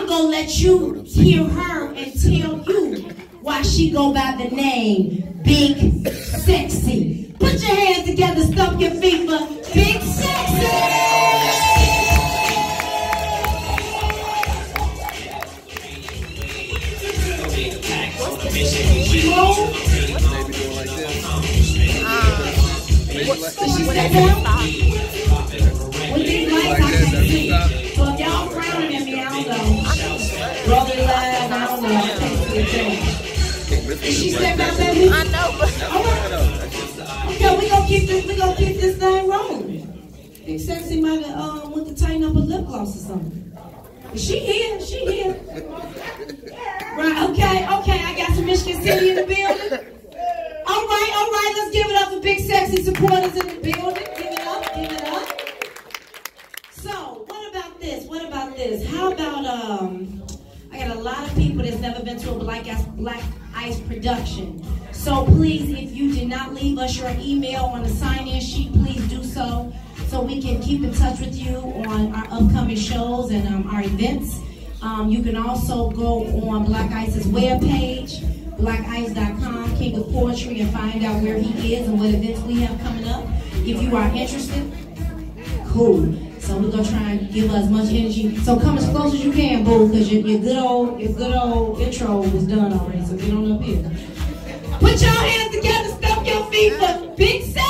gonna let you hear her and tell you why she go by the name Big Sexii. Put your hands together, stomp your feet for Big Sexii. She roll. She step out. With these lights, I can't see. So if y'all frowning at me, I don't know. Rolling loud, I don't know. I can't see a thing. Did she step out, baby? I know, but okay, we gonna keep this thing rolling. Big Sexii might have went to tighten up a lip gloss or something. She here. Right, okay. I got some Michigan City in the building. All right, let's give it up for Big Sexii supporters in the building. Give it up. So, what about this? How about, I got a lot of people that's never been to a Black Ice production. So please, if you did not leave us your email on the sign-in sheet, please do so we can keep in touch with you on our upcoming shows and our events. You can also go on Black Ice's webpage, blackice.com, King of Poetry, and find out where he is and what events we have coming up. If you are interested, cool. So we're gonna try and give us much energy. So come as close as you can, boo, because your good old intro was done already. So get on up here. Put your hands together, stomp your feet for Big Sexii.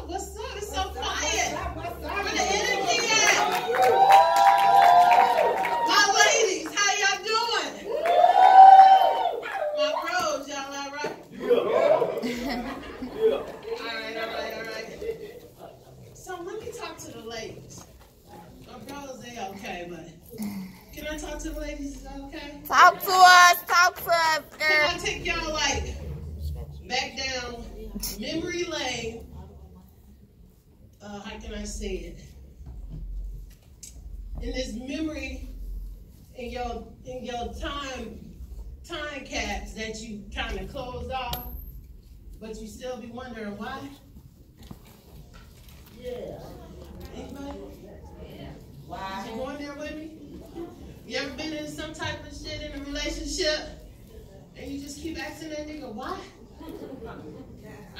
What's up? It's so quiet. Where the energy at? My ladies, how y'all doing? My bros, y'all all right? Yeah. All right. So let me talk to the ladies. My bros, they okay, but can I talk to the ladies? Is that okay? Talk to us, girl. Can I take y'all back down memory lane? How can I say it? In this memory, in your time caps that you kind of closed off, but you still be wondering why? Yeah. Anybody? Why? You going there with me? You ever been in some type of shit in a relationship and you just keep asking that nigga why?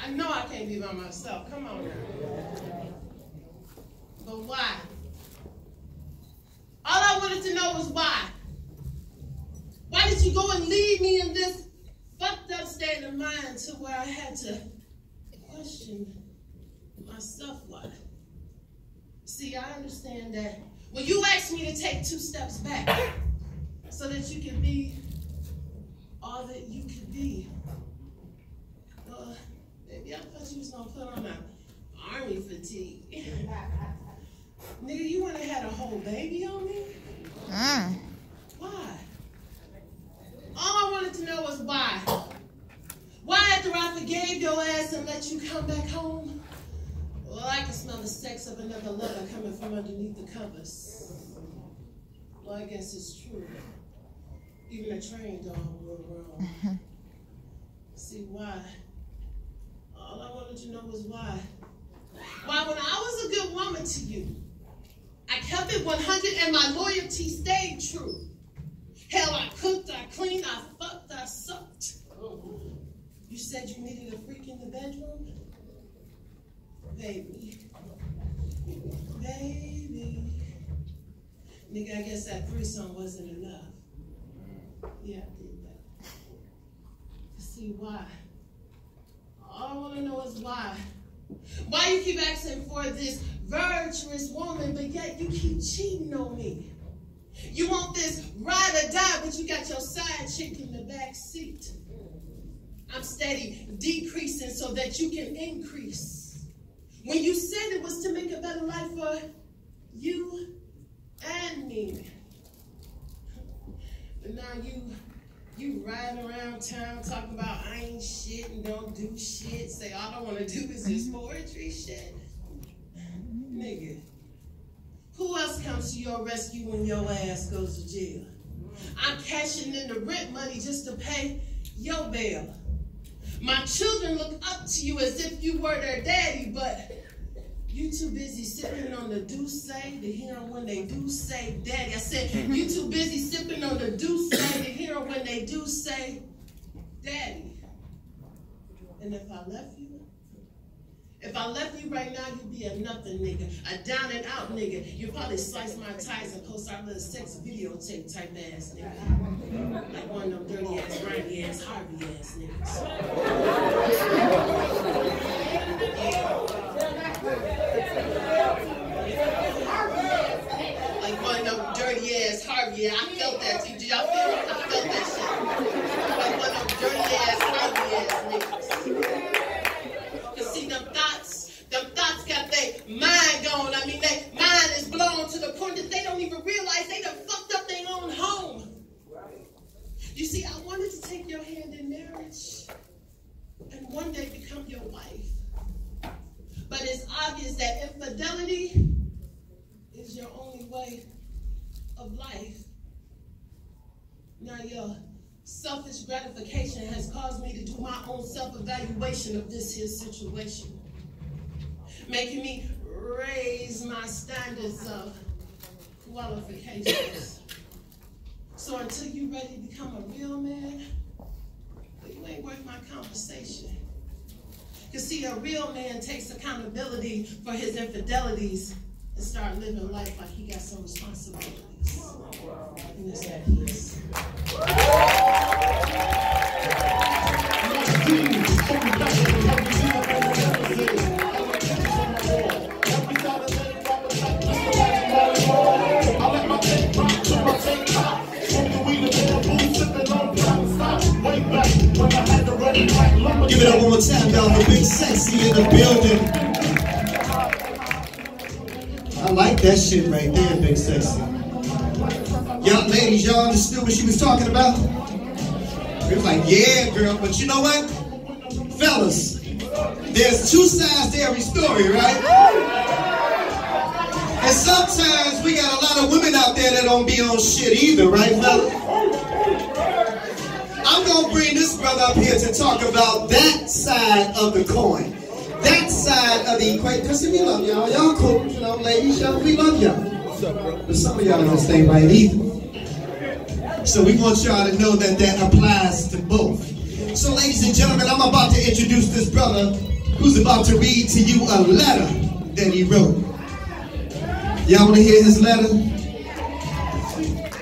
I know I can't be by myself. Come on now. But why? All I wanted to know was why. Why did you go and leave me in this fucked up state of mind to where I had to question myself why? See, I understand that when you asked me to take 2 steps back so that you can be all that you could be, baby, I thought you was going to put on an army fatigue. Nigga, you want to have a whole baby on me? Why? All I wanted to know was why. Why after I forgave your ass and let you come back home? Well, I can smell the sex of another lover coming from underneath the covers. Well, I guess it's true. Even a trained dog will wrong. See, why? All I wanted to know was why. Why, when I was a good woman to you, I kept it 100 and my loyalty stayed true. Hell, I cooked, I cleaned, I fucked, I sucked. You said you needed a freak in the bedroom? Baby. Nigga, I guess that threesome wasn't enough. Yeah, I did that. See, why? I want to know is why. Why you keep asking for this virtuous woman, but yet you keep cheating on me. You want this ride or die, but you got your side chick in the back seat. I'm steady decreasing so that you can increase. When you said it was to make a better life for you and me. But now you riding around town talking about I ain't shit and don't do shit. Say all I want to do is just poetry shit. Nigga, who else comes to your rescue when your ass goes to jail? I'm cashing in the rent money just to pay your bail. My children look up to you as if you were their daddy, but you too busy sipping on the do-say to hear them when they do say daddy. I said, you too busy sipping on the do-say to hear them when they do say daddy. And if I left you right now, you'd be a nothing nigga, a down and out nigga. You'd probably slice my ties and post our little sex videotape type ass nigga. Like one of them dirty ass, grimy ass, Harvey ass niggas. Like one of them dirty ass Harvey ass. I felt that too. Did y'all feel it? I felt that shit. Like one of them dirty ass Harvey ass niggas. Cause see them thoughts got their mind gone. I mean, their mind is blown to the point that they don't even realize they done fucked up their own home. You see, I wanted to take your hand in marriage and one day become your wife. But it's obvious that infidelity is your only way of life. Now your selfish gratification has caused me to do my own self-evaluation of this here situation, making me raise my standards of qualifications. So until you're ready to become a real man, you ain't worth my conversation. Because see, a real man takes accountability for his infidelities and start living life like he got some responsibilities. And it's that peace. Give it up one more time, y'all. The big sexy in the building. I like that shit right there, big sexy. Young ladies, y'all understood what she was talking about? It was like, yeah, girl, but you know what? Fellas, there's two sides to every story, right? And sometimes we got a lot of women out there that don't be on shit either, right, fellas? I'm going to bring this brother up here to talk about that side of the coin. That side of the equation. Because we love y'all. Y'all cool, you know, ladies, y'all, we love y'all. What's up, bro? But some of y'all don't stay right either. So we want y'all to know that that applies to both. So ladies and gentlemen, I'm about to introduce this brother who's about to read to you a letter that he wrote. Y'all want to hear his letter?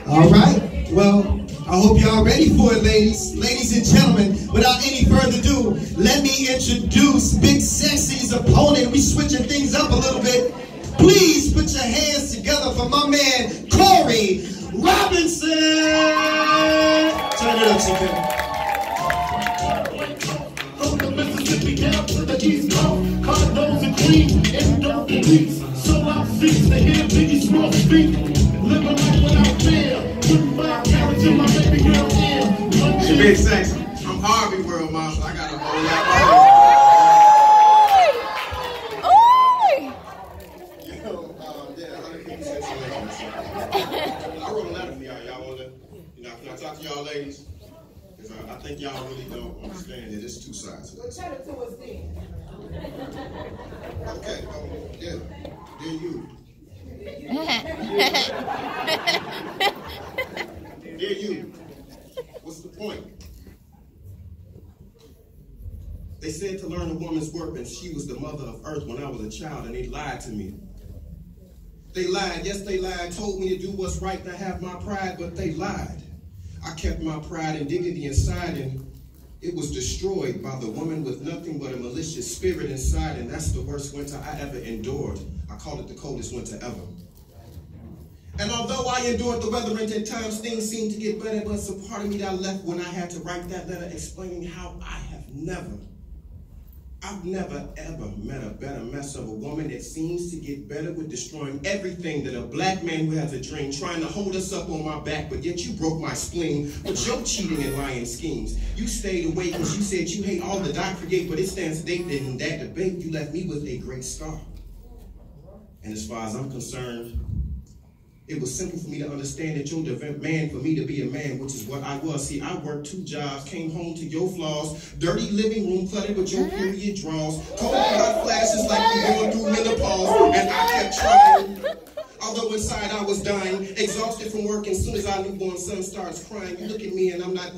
All right. Well, I hope y'all ready for it, ladies. Ladies and gentlemen, without any further ado, let me introduce Big Sexy's opponent. We switching things up a little bit. Please put your hands together for my man, Cory Robinson. Turn it up, Chicken. From the Mississippi down to the East Coast, condos and queens, and don't police. So I'm seats to hear Biggie Smalls speak. Living life without fear. She big sexy. I'm Harvey World Marshal. I got a whole lot. I wrote a letter for y'all. Y'all want to, can I talk to y'all ladies? Because I think y'all really don't understand that there's two sides. Well, tell it to us then. Okay. Yeah. Then you. Dear you, what's the point? They said to learn a woman's work, and she was the mother of earth when I was a child, and they lied to me. They lied, yes they lied, told me to do what's right, to have my pride, but they lied. I kept my pride and dignity inside, and It was destroyed by the woman with nothing but a malicious spirit inside, and that's the worst winter I ever endured. I call it the coldest winter ever. And although I endured the weather, and at times things seemed to get better, but it's a part of me that left when I had to write that letter explaining how I've never ever met a better mess of a woman that seems to get better with destroying everything that a black man who has a dream, trying to hold us up on my back, but yet you broke my spleen with your cheating and lying schemes. You stayed away because you said you hate all that I create, but it stands to date that in that debate you left me with a great scar. And as far as I'm concerned, it was simple for me to understand that you're the man for me to be a man, which is what I was. See, I worked 2 jobs, came home to your flaws, dirty living room cluttered with your period draws, cold hot flashes like you're going through menopause, and I kept trying. Although inside I was dying, exhausted from work, and as soon as our newborn son starts crying, you look at me and I'm not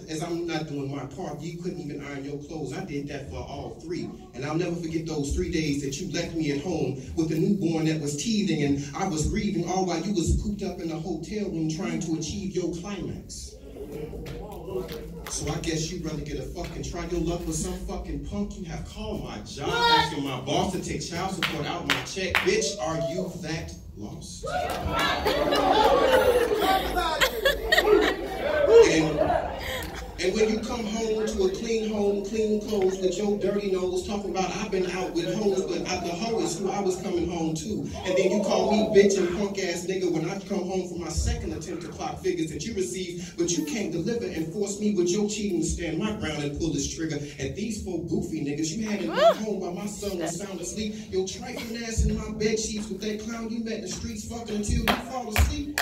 doing my part. You couldn't even iron your clothes. I did that for all 3. And I'll never forget those 3 days that you left me at home with a newborn that was teething, and I was grieving all while you was cooped up in a hotel room trying to achieve your climax. So I guess you'd rather get a fucking try your luck with some fucking punk. You have called my job, asking my boss to take child support out my check. Bitch, are you that lost? And when you come home to a clean home, clean clothes with your dirty nose, talking about I've been out with hoes, but the hoe is who I was coming home to. And then you call me bitch and punk ass nigga when I come home from my second attempt to clock figures that you received, but you can't deliver and force me with your cheating to stand my ground and pull this trigger. And these 4 goofy niggas, you had it back home while my son was sound asleep. Your trifling ass in my bed sheets with that clown you met in the streets fucking until you fall asleep.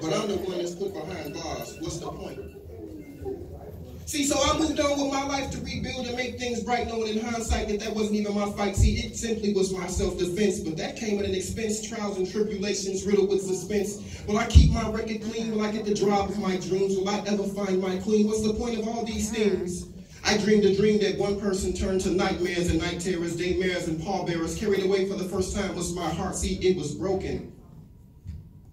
But I'm the one that's put behind bars. What's the point? See, so I moved on with my life to rebuild and make things bright, knowing in hindsight that wasn't even my fight. See, it simply was my self-defense, but that came at an expense, trials and tribulations riddled with suspense. Will I keep my record clean? Will I get the job of my dreams? Will I ever find my queen? What's the point of all these things? I dreamed a dream that one person turned to nightmares and night terrors, daymares and pallbearers. Carried away for the first time was my heart. See, it was broken.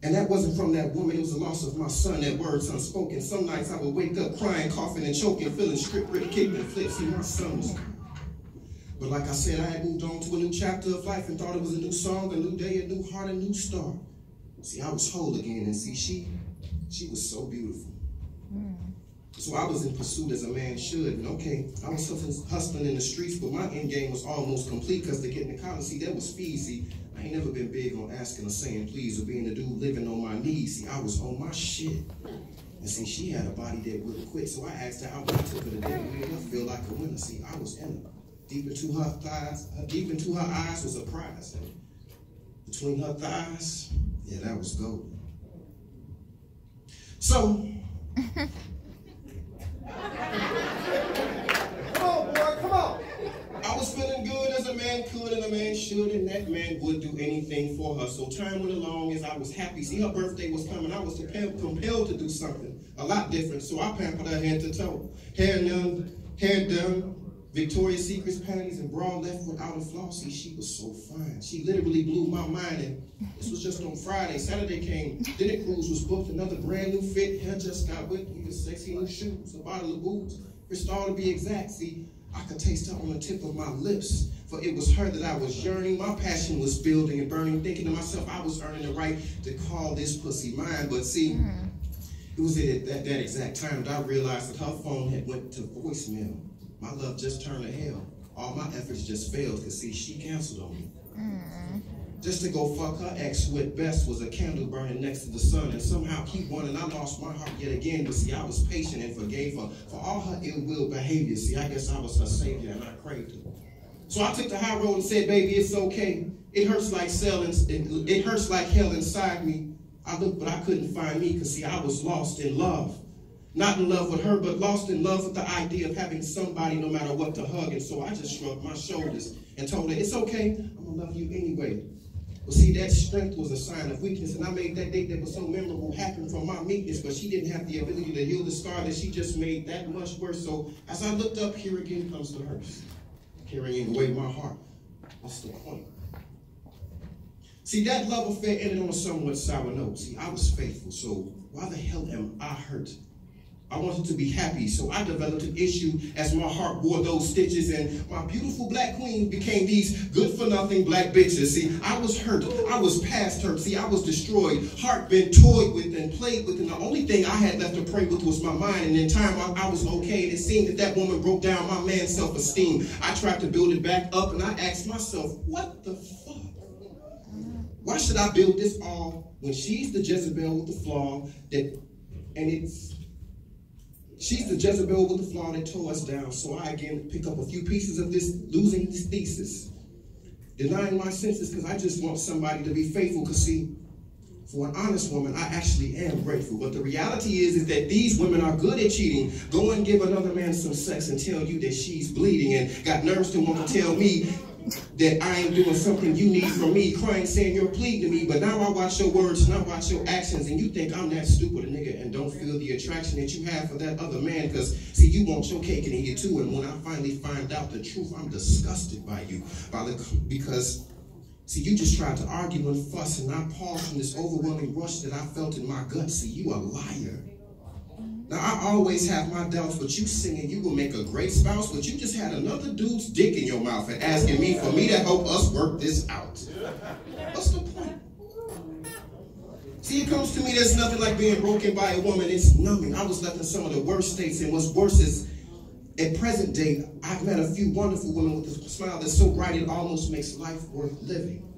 And that wasn't from that woman, it was the loss of my son, that words unspoken. Some nights I would wake up crying, coughing and choking, feeling stripped, ripped, kicked and flipped. See, my son was gone. But like I said, I had moved on to a new chapter of life and thought it was a new song, a new day, a new heart, a new start. See, I was whole again, and see, she was so beautiful. So I was in pursuit as a man should. And okay, I was hustling in the streets, but my end game was almost complete because to get into college, see, that was fees. See, I ain't never been big on asking or saying please or being the dude living on my knees. See, I was on my shit. And see, she had a body that wouldn't quit, so I asked her out when I took her to dinner. Made her feel like a winner. See, I was in her. Deep into her eyes was a prize. And between her thighs, yeah, that was gold. So, come on, boy, come on. I was feeling good as a man could and a man should, and that man would do anything for her. So time went along as I was happy. See, her birthday was coming. I was compelled to do something a lot different. So I pampered her head to toe. Hair done, Victoria's Secret's panties and bra left without a flaw. See, she was so fine. She literally blew my mind, and this was just on Friday. Saturday came, dinner cruise was booked, another brand new fit, hair just got wet, even sexy new shoes, a bottle of booze, Cristal to be exact. See, I could taste her on the tip of my lips, for it was her that I was yearning. My passion was building and burning, thinking to myself I was earning the right to call this pussy mine. But see, it was at that exact time that I realized that her phone had went to voicemail. My love just turned to hell. All my efforts just failed, because see, she canceled on me. Just to go fuck her ex, who at best was a candle burning next to the sun, and somehow keep one, and I lost my heart yet again. But see, I was patient and forgave her for all her ill-will behavior. See, I guess I was her savior and I craved her. So I took the high road and said, baby, it's okay. It hurts like it hurts like hell inside me. I looked, but I couldn't find me, because see, I was lost in love. Not in love with her, but lost in love with the idea of having somebody no matter what to hug. And so I just shrugged my shoulders and told her, it's okay, I'm gonna love you anyway. But see, that strength was a sign of weakness, and I made that date that was so memorable happen from my meekness, but she didn't have the ability to heal the scar that she just made that much worse. So as I looked up, here again comes the hearse, carrying away my heart. What's the point? See, that love affair ended on a somewhat sour note. See, I was faithful, so why the hell am I hurt? I wanted to be happy, so I developed an issue as my heart wore those stitches, and my beautiful black queen became these good-for-nothing black bitches. See, I was hurt. I was past hurt. See, I was destroyed. Heart been toyed with and played with, and the only thing I had left to pray with was my mind, and in time I was okay, and it seemed that that woman broke down my man's self-esteem. I tried to build it back up, and I asked myself, what the fuck? Why should I build this all when she's the Jezebel with the flaw she's the Jezebel with the flaw that tore us down. So I again pick up a few pieces of this, losing this thesis, denying my senses because I just want somebody to be faithful. Because see, for an honest woman, I actually am grateful. But the reality is that these women are good at cheating. Go and give another man some sex and tell you that she's bleeding, and got nerves to want to tell me that I ain't doing something you need from me, crying, saying you're pleading to me. But now I watch your words and I watch your actions, and you think I'm that stupid a nigga and don't feel the attraction that you have for that other man. Because, see, you want your cake and eat it too. And when I finally find out the truth, I'm disgusted by you. Because, see, you just tried to argue and fuss, and I paused from this overwhelming rush that I felt in my gut. See, you a liar. Now, I always have my doubts, but you singing you will make a great spouse, but you just had another dude's dick in your mouth and asking me for me to help us work this out. What's the point? See, it comes to me, there's nothing like being broken by a woman. It's numbing. I was left in some of the worst states, and what's worse is, at present day, I've met a few wonderful women with a smile that's so bright it almost makes life worth living.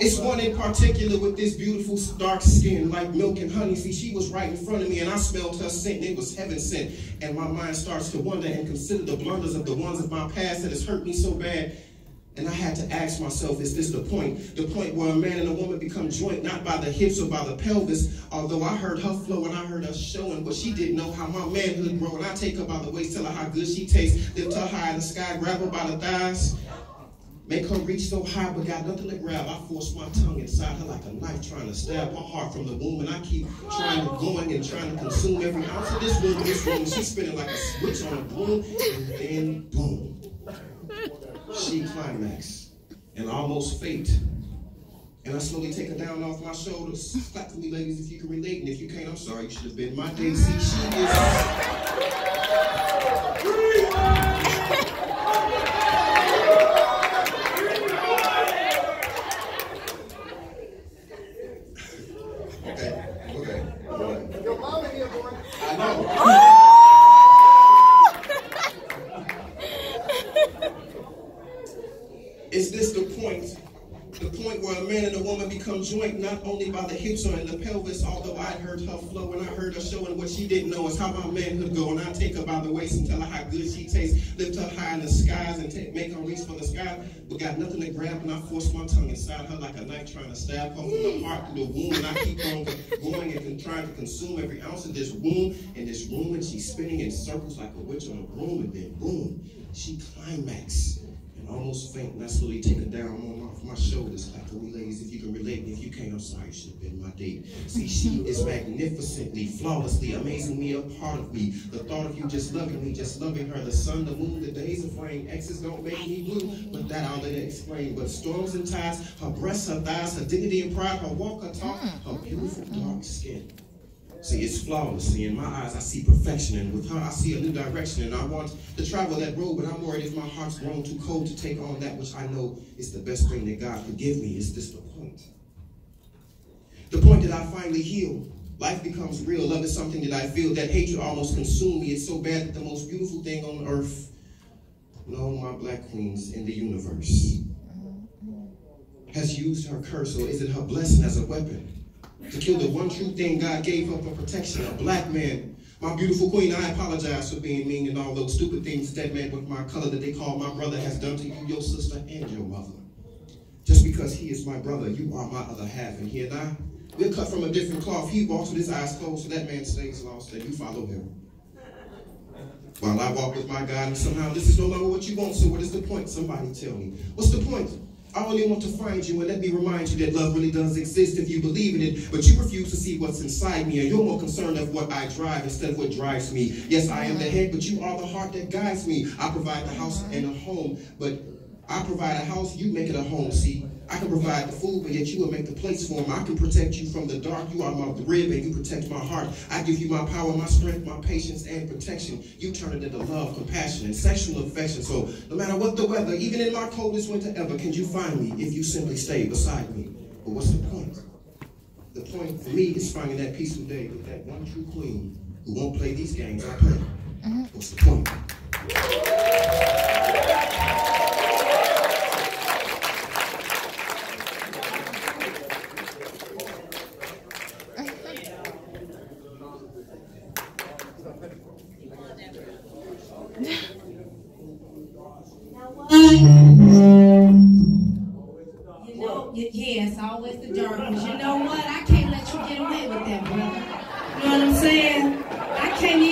It's one in particular with this beautiful dark skin, like milk and honey. See, she was right in front of me, and I smelled her scent, and it was heaven sent. And my mind starts to wonder and consider the blunders of the ones of my past that has hurt me so bad. And I had to ask myself, is this the point? The point where a man and a woman become joint, not by the hips or by the pelvis. Although I heard her flow and I heard her showing, but she didn't know how my manhood grow. And I take her by the waist, tell her how good she tastes, lift her high in the sky, grab her by the thighs. Make her reach so high, but got nothing to grab. I force my tongue inside her like a knife, trying to stab her heart from the womb. And I keep trying to going and trying to consume every ounce of this room. She's spinning like a switch on a broom, and then boom, she climax and almost fate. And I slowly take her down off my shoulders. Clap for me, ladies, if you can relate. And if you can't, I'm sorry. You should have been my day. See, she is. Is this the point? The point where a man and a woman become joint, not only by the hips or in the pelvis, although I heard her flow and I heard her showing what she didn't know is how my manhood go. And I take her by the waist and tell her how good she tastes, lift her high in the skies and make her reach for the sky, but got nothing to grab. And I force my tongue inside her like a knife, trying to stab her from the heart through the womb. And I keep on going and trying to consume every ounce of this womb in this room, and she's spinning in circles like a witch on a broom, and then boom, she climax. Almost faint, and I slowly take her down off my shoulders. Like, me, ladies, if you can relate, and if you can't, I'm sorry, you should have been my date. See, she is magnificently, flawlessly, amazingly a part of me. The thought of you just loving me, just loving her, the sun, the moon, the days of rain, exes don't make me blue, but that I'll let her explain. But storms and tides, her breasts, her thighs, her dignity and pride, her walk, her talk, her beautiful dark skin. See, it's flawless. See, in my eyes, I see perfection, and with her, I see a new direction, and I want to travel that road, but I'm worried if my heart's grown too cold to take on that which I know is the best thing that God could give me. Is this the point? The point that I finally heal. Life becomes real. Love is something that I feel. That hatred almost consumed me. It's so bad that the most beautiful thing on earth, no, my black queens in the universe, has used her curse, or is it her blessing as a weapon? To kill the one true thing God gave her for protection, a black man. My beautiful queen, I apologize for being mean and all those stupid things that man with my color that they call my brother has done to you, your sister, and your mother. Just because he is my brother, you are my other half, and he and I, we're cut from a different cloth. He walks with his eyes closed, so that man stays lost, and you follow him. While I walk with my God, and somehow this is no longer what you want, so what is the point? Somebody tell me. What's the point? I only want to find you, and let me remind you that love really does exist if you believe in it, but you refuse to see what's inside me, and you're more concerned of what I drive instead of what drives me. Yes, I am the head, but you are the heart that guides me. I provide the house and a home, but I provide a house, you make it a home. See, I can provide the food, but yet you will make the place for him. I can protect you from the dark. You are my rib, and you protect my heart. I give you my power, my strength, my patience, and protection. You turn it into love, compassion, and sexual affection. So no matter what the weather, even in my coldest winter ever, can you find me if you simply stay beside me? But what's the point? The point for me is finding that peaceful day with that one true queen who won't play these games I play. What's the point? Yeah, it's always the dark ones. You know what? I can't let you get away with that, brother. You know what I'm saying? I can't even